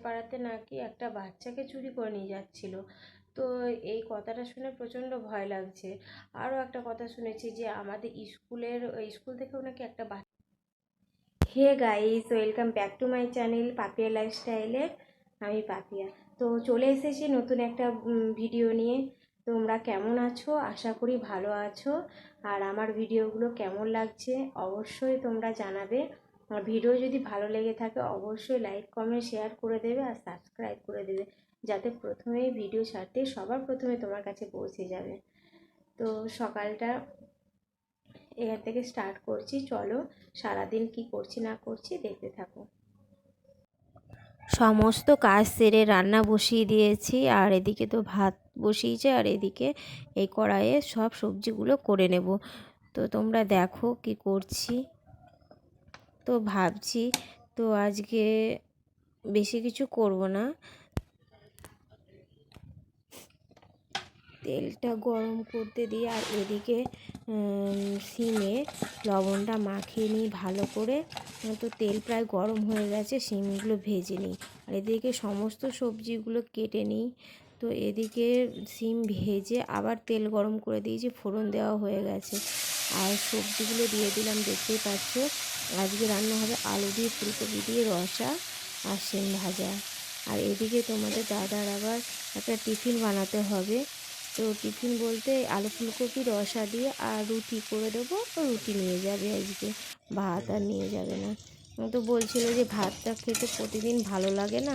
পাড়াতে নাকি একটা বাচ্চাকে চুরি করে নিয়ে যাচ্ছিল। তো এই কথাটা শুনে প্রচণ্ড ভয় লাগছে। আরও একটা কথা শুনেছি যে আমাদের স্কুল থেকেও নাকি একটা বাচ্চা। Hey guys, welcome back to my channel Papiya লাইফস্টাইলের। আমি পাপিয়া। তো চলে এসেছি নতুন একটা ভিডিও নিয়ে। তোমরা কেমন আছো? আশা করি ভালো আছো। আর আমার ভিডিওগুলো কেমন লাগছে অবশ্যই তোমরা জানাবে। আর ভিডিও যদি ভালো লেগে থাকে অবশ্যই লাইক কমেন্ট শেয়ার করে দেবে আর সাবস্ক্রাইব করে দেবে, যাতে প্রথমেই ভিডিও ছাড়তে সবার প্রথমে তোমার কাছে পৌঁছে যাবে। তো সকালটা এখান থেকে স্টার্ট করছি। চলো সারাদিন কি করছি না করছি দেখতে থাকো। সমস্ত কাজ সেরে রান্না বসিয়ে দিয়েছি, আর এদিকে তো ভাত বসিয়েছে, আর এদিকে এই কড়াইয়ে সব সবজিগুলো করে নেব। তো তোমরা দেখো কি করছি। তো ভাবছি তো আজকে বেশি কিছু করব না, তেলটা গরম করতে দিয়ে আর এদিকে সিমে লবণটা মাখিয়ে নিই ভালো করে। তো তেল প্রায় গরম হয়ে গেছে, সিমগুলো ভেজে নিই আর এদিকে সমস্ত সবজিগুলো কেটে নিই। তো এদিকে সিম ভেজে আবার তেল গরম করে দিয়েছি, ফোড়ন দেওয়া হয়ে গেছে আর সবজিগুলো দিয়ে দিলাম। দেখতেই পাচ্ছ আজকে রান্না হবে আলু দিয়ে ফুলকপি দিয়ে রসা আর সিম ভাজা। আর এদিকে তোমাদের দাদার আবার একটা টিফিন বানাতে হবে। তো টিফিন বলতে আলু ফুলকপি রসা দিয়ে আর রুটি করে দেবো, রুটি নিয়ে যাবে আজকে, ভাত আর নিয়ে যাবে না। তো বলছিল যে ভাতটা খেতে প্রতিদিন ভালো লাগে না,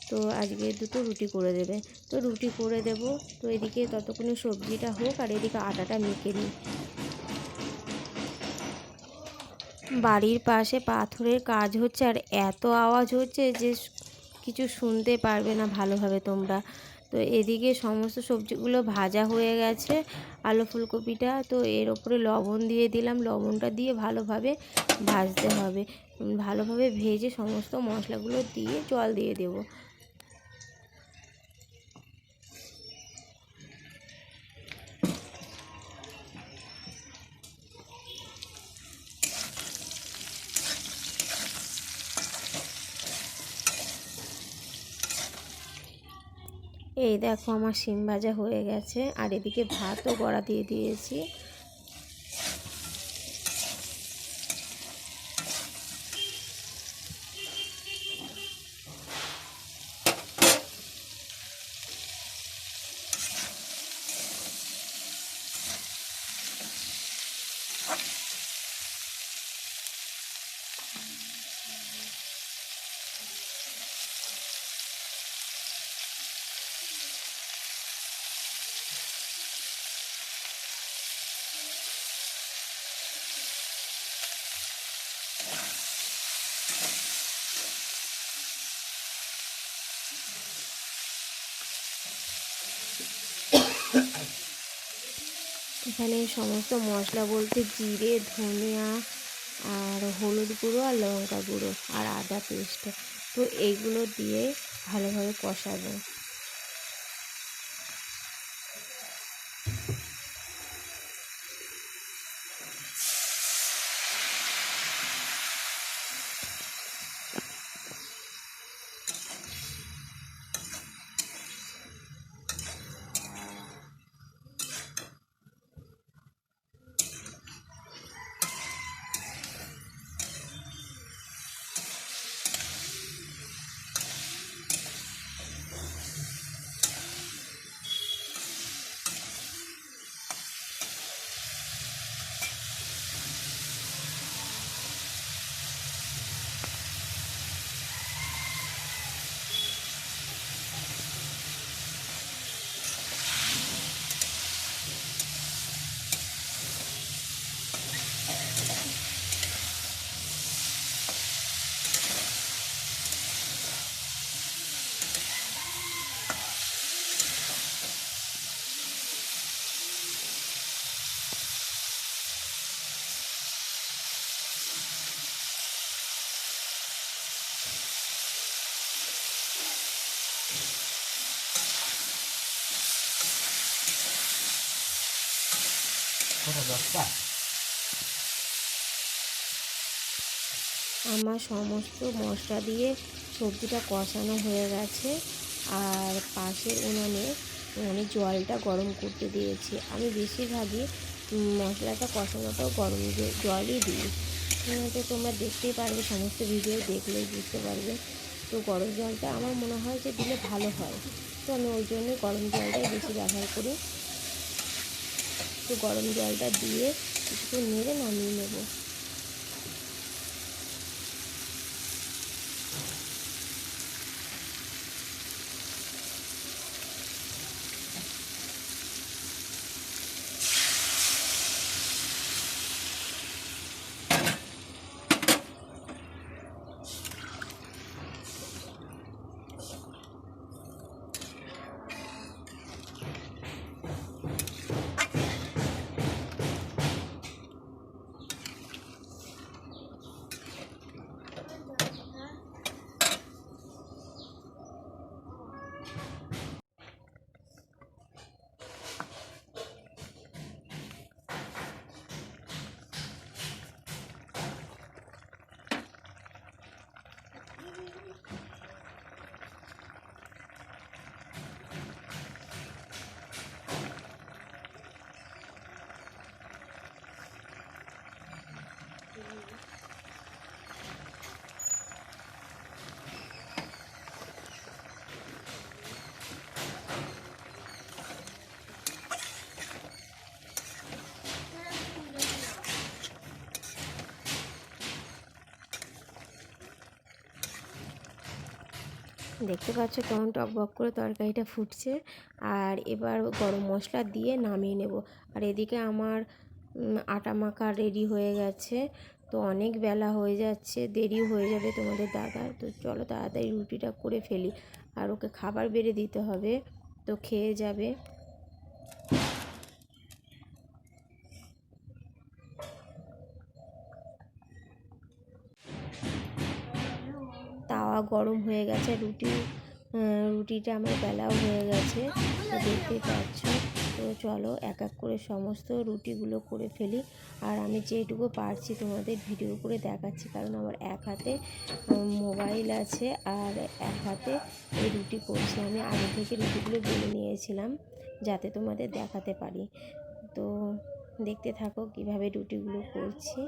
তো আজকে দুটো রুটি করে দেবে। তো রুটি করে দেব। তো এদিকে ততক্ষণে সবজিটা হোক আর এদিকে আটাটা মেখে নিই। বাড়ির পাশে পাথরের কাজ হচ্ছে আর এত আওয়াজ হচ্ছে যে কিছু শুনতে পারবে না ভালোভাবে তোমরা। তো এদিকে সমস্ত সবজিগুলো ভাজা হয়ে গেছে, আলু ফুলকপিটা। তো এর ওপরে লবণ দিয়ে দিলাম, লবণটা দিয়ে ভালোভাবে ভাজতে হবে। ভালোভাবে ভেজে সমস্ত মশলাগুলো দিয়ে জল দিয়ে দেবো। এই দেখো আমার শিম ভাজা হয়ে গেছে আর এদিকে ভাতও গড়া দিয়ে দিয়েছি। এখানে সমস্ত মশলা বলতে জিরে, ধনিয়া আর হলুদ গুঁড়ো আর লঙ্কা গুঁড়ো আর আদা পেস্ট, তো এইগুলো দিয়ে ভালোভাবে কষাবো। আমার সমস্ত মশলা দিয়ে সবজিটা কষানো হয়ে গেছে। আর পাশের উনুনে আমি জলটা গরম করতে দিয়েছি। আমি বেশিরভাগই মশলাটা কষানোটাও গরম জলই দিই। তো তোমরা দেখতেই পারবে, সমস্ত ভিডিও দেখলেই বুঝতে পারবে। তো গরম জলটা আমার মনে হয় যে দিলে ভালো হয়, তো আমি ওই জন্যই গরম জলটাই বেশি ব্যবহার করি। তো গরম জলটা দিয়ে কিছুক্ষণ নেড়ে নামিয়ে নেব। দেখতে পাচ্ছ কেমন টকবক করে তরকারিটা ফুটছে। আর এবার গরম মশলা দিয়ে নামিয়ে নেব। আর এদিকে আমার আটা মাখা রেডি হয়ে গেছে। তো অনেক বেলা হয়ে যাচ্ছে, দেরি হয়ে যাবে তোমাদের দাদা। তো চলো তাড়াতাড়ি রুটিটা করে ফেলি, আর ওকে খাবার বেড়ে দিতে হবে, তো খেয়ে যাবে। তাওয়া গরম হয়ে গেছে, রুটিটা আমার বেলাও হয়ে গেছে, তো দেখতেই পাচ্ছ। তো চলো এক এক করে সমস্ত রুটিগুলো করে ফেলি। আর আমি যেটুকু পারছি তোমাদের ভিডিও করে দেখাচ্ছি, কারণ আমার এক হাতে মোবাইল আছে আর এক হাতে এই রুটি করছি। আমি আগে থেকে রুটিগুলো বেলে নিয়েছিলাম যাতে তোমাদের দেখাতে পারি। তো দেখতে থাকো কিভাবে রুটিগুলো করছি।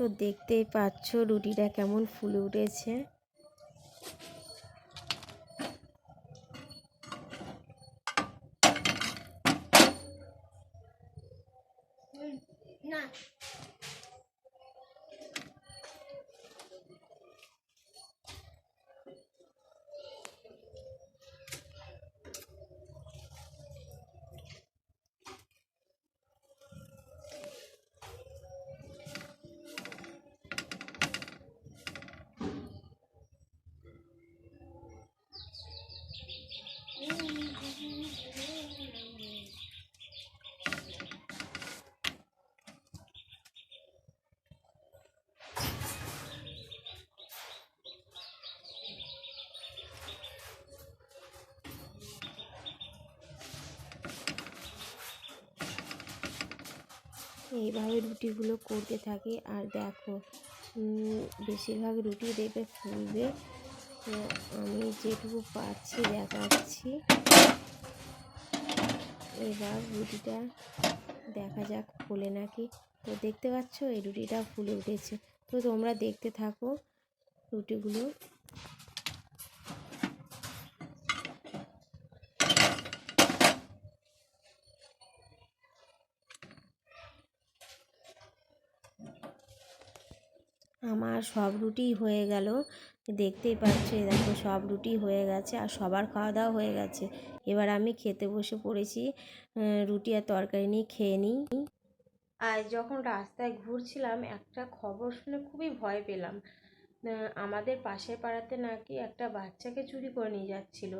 তো দেখতেই পাচ্ছ রুটিটা কেমন ফুলে উঠেছে। না এইভাবে রুটিগুলো করতে থাকি। আর দেখো বেশিরভাগ রুটি দেখবে ফুলবে, তো আমি যেটুকু পাচ্ছি দেখাচ্ছি। এবার রুটিটা দেখা যাক ফুলে নাকি। তো দেখতে পাচ্ছ এই রুটিটা ফুলে উঠেছে। তো তোমরা দেখতে থাকো রুটিগুলো। আমার সব রুটি হয়ে গেল, দেখতেই পাচ্ছ। দেখো সব রুটি হয়ে গেছে আর সবার খাওয়া দাওয়া হয়ে গেছে। এবার আমি খেতে বসে পড়েছি। রুটি আর তরকারি নিয়ে খেয়ে নিই। আজ যখন রাস্তায় ঘুরছিলাম একটা খবর শুনে খুবই ভয় পেলাম। আমাদের পাশের পাড়াতে নাকি একটা বাচ্চাকে চুরি করে নিয়ে যাচ্ছিল।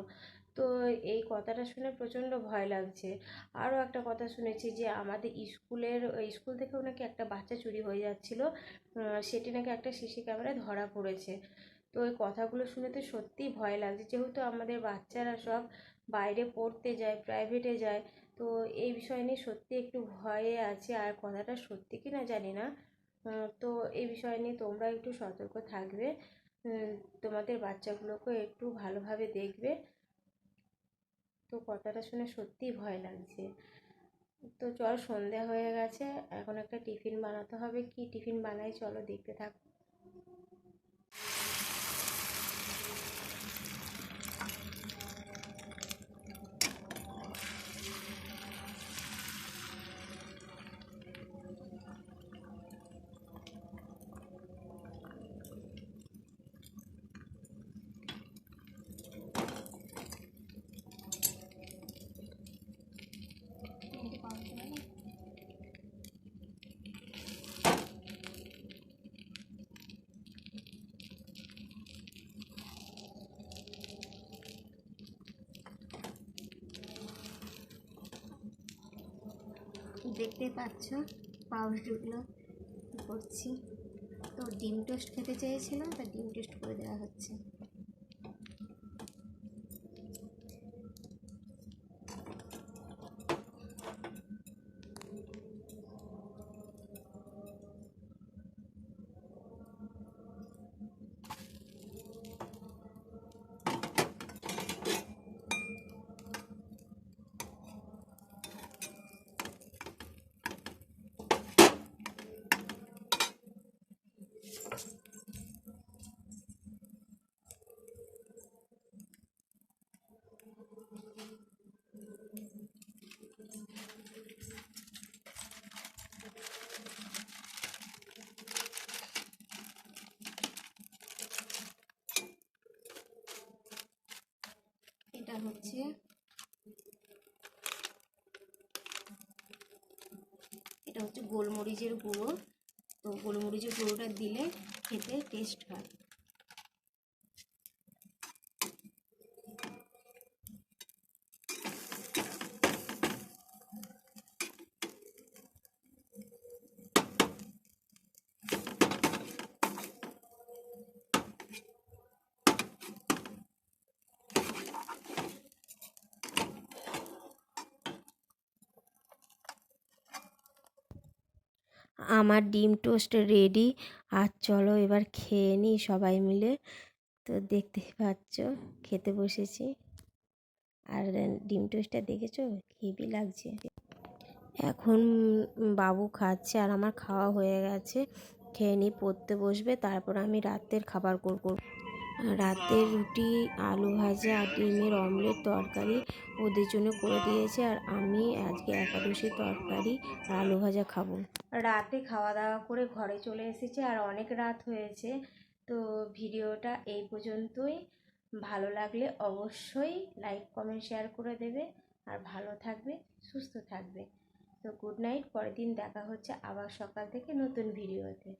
তো এই কথাটা শুনে প্রচণ্ড ভয় লাগছে। আরও একটা কথা শুনেছি যে আমাদের স্কুল থেকেও নাকি একটা বাচ্চা চুরি হয়ে যাচ্ছিল, সেটি নাকি একটা সিসি ক্যামেরায় ধরা পড়েছে। তো এই কথাগুলো শুনে তো সত্যিই ভয় লাগছে, যেহেতু আমাদের বাচ্চারা সব বাইরে পড়তে যায়, প্রাইভেটে যায়। তো এই বিষয় নিয়ে সত্যি একটু ভয়ে আছে, আর কথাটা সত্যি কি না জানি না। তো এই বিষয় নিয়ে তোমরা একটু সতর্ক থাকবে, তোমাদের বাচ্চাগুলোকে একটু ভালোভাবে দেখবে। তো কথাটা শুনে সত্যিই ভয় লাগছে। তো চল, সন্ধে হয়ে গেছে, এখন একটা টিফিন বানাতে হবে। কি টিফিন বানাই চলো দেখতে থাকো। দেখতে পাচ্ছ পাউরুটিগুলো করছি। তো ডিম টোস্ট খেতে চেয়েছিলাম, তা ডিম টোস্ট করে দেওয়া হচ্ছে। এটা হচ্ছে গোলমরিচের গুঁড়ো। তো গোলমরিচের গুঁড়োটা দিলে খেতে টেস্ট হয়। আমার ডিম টোস্ট রেডি। আর চলো এবার খেয়ে নিই সবাই মিলে। তো দেখতেই পাচ্ছ খেতে বসেছি। আর ডিম টোস্টটা দেখেছো, হেভি লাগছে। এখন বাবু খাচ্ছে আর আমার খাওয়া হয়ে গেছে। খেয়ে নিই, পড়তে বসবে, তারপর আমি রাতের খাবার করব। রাতের রুটি, আলু ভাজা আর ডিমের অমলেট তরকারি ওদের জন্য করে দিয়েছে। আর আমি আজকে একাদশীর তরকারি আর আলু ভাজা খাবো। রাতে খাওয়া দাওয়া করে ঘরে চলে এসেছি আর অনেক রাত হয়েছে। তো ভিডিওটা এই পর্যন্তই। ভালো লাগলে অবশ্যই লাইক কমেন্ট শেয়ার করে দেবে। আর ভালো থাকবে, সুস্থ থাকবে। তো গুড নাইট। পরের দিন দেখা হচ্ছে আবার সকাল থেকে নতুন ভিডিওতে।